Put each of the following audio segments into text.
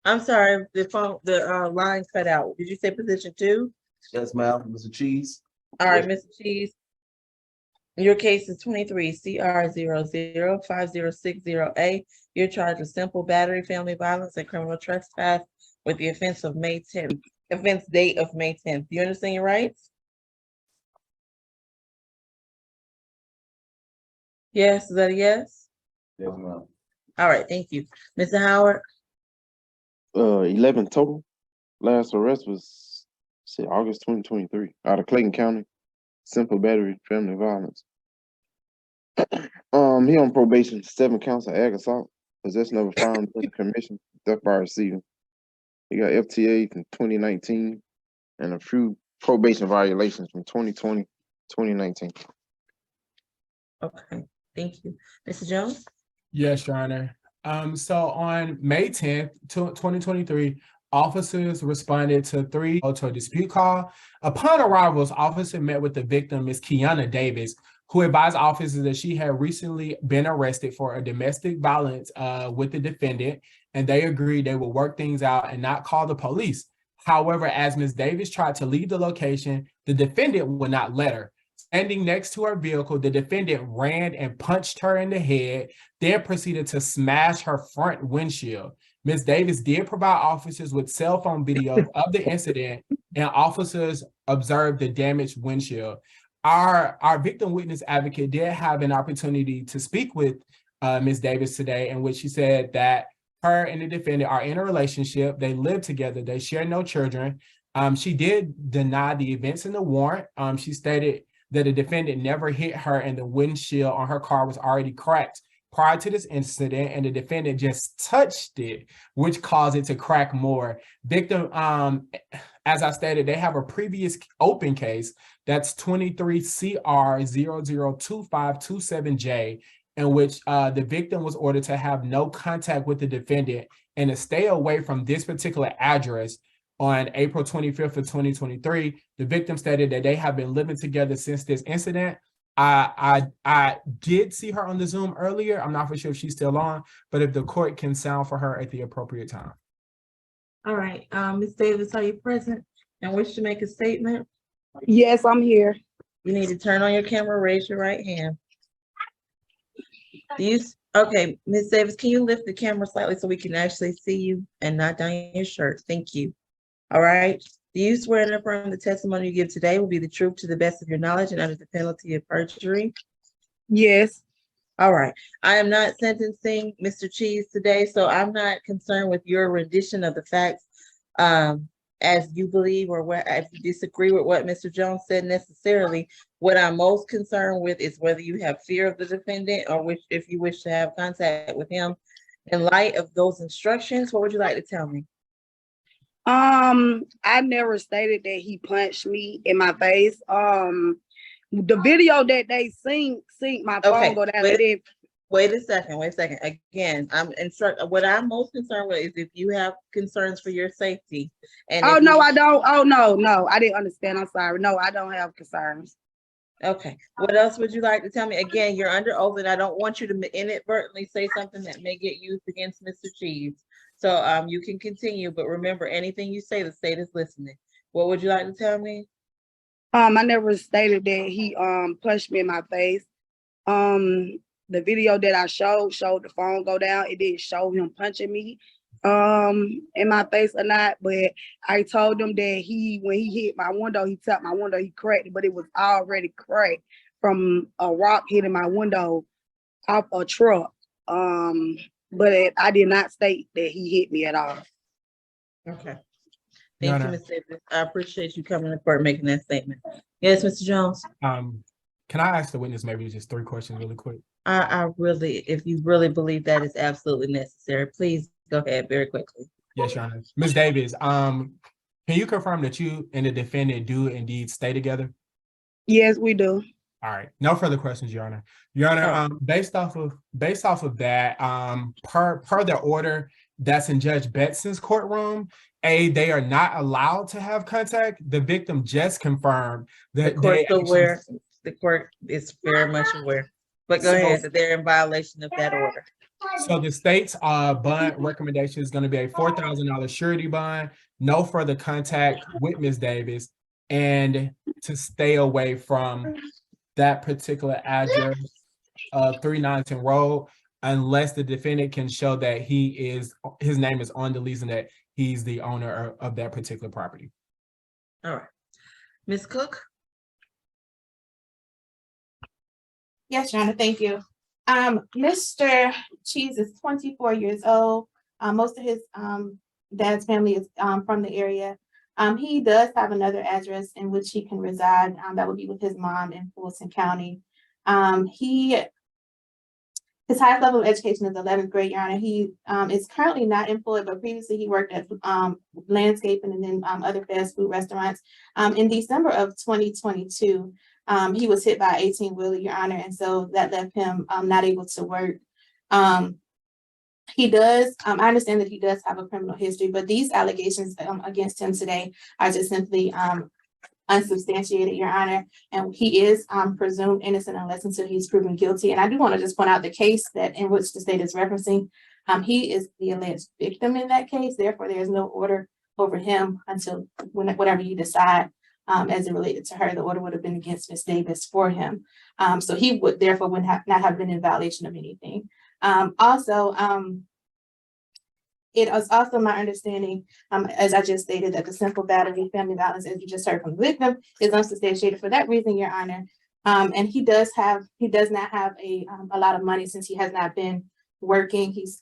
I'm sorry, the line cut out. Did you say position 2? Yes, ma'am. Mr. Cheese. All right, Mr. Cheese. Your case is 23 CR 005060A. You're charged with simple battery, family violence, and criminal trespass with the offense of May 10th, offense date of May 10th. Do you understand your rights? Yes, is that a yes? Yes, ma'am. All right, thank you. Mr. Howard? 11 total. Last arrest was August 2023 out of Clayton County. Simple battery, family violence. He on probation, 7 counts of ag assault, possession of a firearm during commission, theft by receiving. He got FTA from 2019 and a few probation violations from 2020, 2019. Okay, thank you. Mr. Jones? Yes, Your Honor. So on May 10th, 2023, officers responded to a dispute call. Upon arrivals, officer met with the victim, Ms. Kiana Davis, who advised officers that she had recently been arrested for a domestic violence with the defendant, and they agreed they would work things out and not call the police. However, as Ms. Davis tried to leave the location, the defendant would not let her. Standing next to her vehicle, the defendant ran and punched her in the head, then proceeded to smash her front windshield. Ms. Davis did provide officers with cell phone video of the incident, and officers observed the damaged windshield. Our victim witness advocate did have an opportunity to speak with Ms. Davis today, in which she said that her and the defendant are in a relationship. They live together. They share no children. She did deny the events in the warrant. She stated that the defendant never hit her and the windshield on her car was already cracked prior to this incident, and the defendant just touched it, which caused it to crack more. Victim, as I stated, they have a previous open case that's 23 CR 002527J, in which the victim was ordered to have no contact with the defendant and to stay away from this particular address. On April 25th of 2023, the victim stated that they have been living together since this incident. I did see her on the Zoom earlier. I'm not for sure if she's still on, but if the court can sound for her at the appropriate time. All right, Ms. Davis, are you present and wish to make a statement? Yes, I'm here. You need to turn on your camera, raise your right hand. Okay, Ms. Davis, can you lift the camera slightly so we can actually see you and not down your shirt? Thank you. All right. Do you swear and affirm the testimony you give today will be the truth to the best of your knowledge and under the penalty of perjury? Yes. All right. I am not sentencing Mr. Cheese today, so I'm not concerned with your rendition of the facts as you believe or if you disagree with what Mr. Jones said necessarily. What I'm most concerned with is whether you have fear of the defendant or if you wish to have contact with him. In light of those instructions, what would you like to tell me? I never stated that he punched me in my face. The video that they seen my phone go down. Wait a second. Again, what I'm most concerned with is if you have concerns for your safety. And I don't. Oh no, I didn't understand. I'm sorry. No, I don't have concerns. Okay. What else would you like to tell me? Again, you're under oath, and I don't want you to inadvertently say something that may get used against Mr. Cheese. So you can continue, but remember, anything you say, the state is listening. What would you like to tell me? I never stated that he punched me in my face. The video that I showed the phone go down. It didn't show him punching me in my face or not, but I told him that when he hit my window, he tapped my window, he cracked it, but it was already cracked from a rock hitting my window off a truck. But I did not state that he hit me at all. Okay. Thank you, Ms. Davis. I appreciate you coming to court making that statement. Yes, Mr. Jones. Can I ask the witness maybe just 3 questions really quick? If you really believe that is absolutely necessary, please go ahead very quickly. Yes, Your Honor. Ms. Davis, can you confirm that you and the defendant do indeed stay together? Yes, we do. All right. No further questions, Your Honor. Your Honor, based off of that, per the order that's in Judge Betson's courtroom, they are not allowed to have contact. The victim just confirmed that the court is very much aware. But go ahead, that they're in violation of that order. So the state's bond recommendation is going to be a $4,000 surety bond, no further contact with Ms. Davis, and to stay away from that particular address, 319 Road, unless the defendant can show that his name is on the lease and that he's the owner of that particular property. All right. Ms. Cook? Yes, Your Honor, thank you. Mr. Cheese is 24 years old. Most of his dad's family is from the area. He does have another address in which he can reside. That would be with his mom in Fulton County. His highest level of education is 11th grade, Your Honor. He is currently not employed, but previously he worked at landscaping and then other fast food restaurants. In December of 2022, he was hit by an 18-wheeler, Your Honor, and so that left him not able to work. He does, I understand that he does have a criminal history, but these allegations against him today are just simply unsubstantiated, Your Honor, and he is presumed innocent unless until he's proven guilty. And I do want to just point out the case that in which the state is referencing. He is the alleged victim in that case. Therefore, there is no order over him until whatever you decide as it related to her. The order would have been against Ms. Davis for him. So he would therefore not have been in violation of anything. It is also my understanding, as I just stated, that the simple battery, family violence, as you just heard from the victim, is unsubstantiated for that reason, Your Honor. And he does not have a lot of money since he has not been working. He's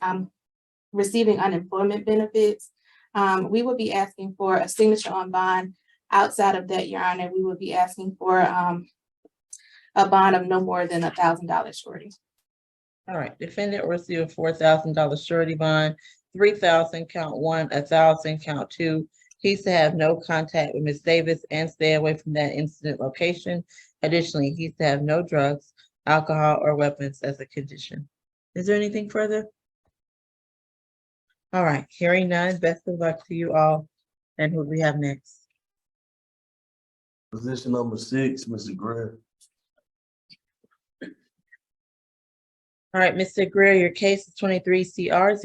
receiving unemployment benefits. We would be asking for a signature on bond. Outside of that, Your Honor, we would be asking for a bond of no more than $1,000 surety. All right, defendant will receive a $4,000 surety bond, 3,000 count one, 1,000 count two. He's to have no contact with Ms. Davis and stay away from that incident location. Additionally, he's to have no drugs, alcohol, or weapons as a condition. Is there anything further? All right, hearing none, best of luck to you all. And who do we have next? Position number 6, Mr. Greer. All right, Mr. Greer, your case is 23 CR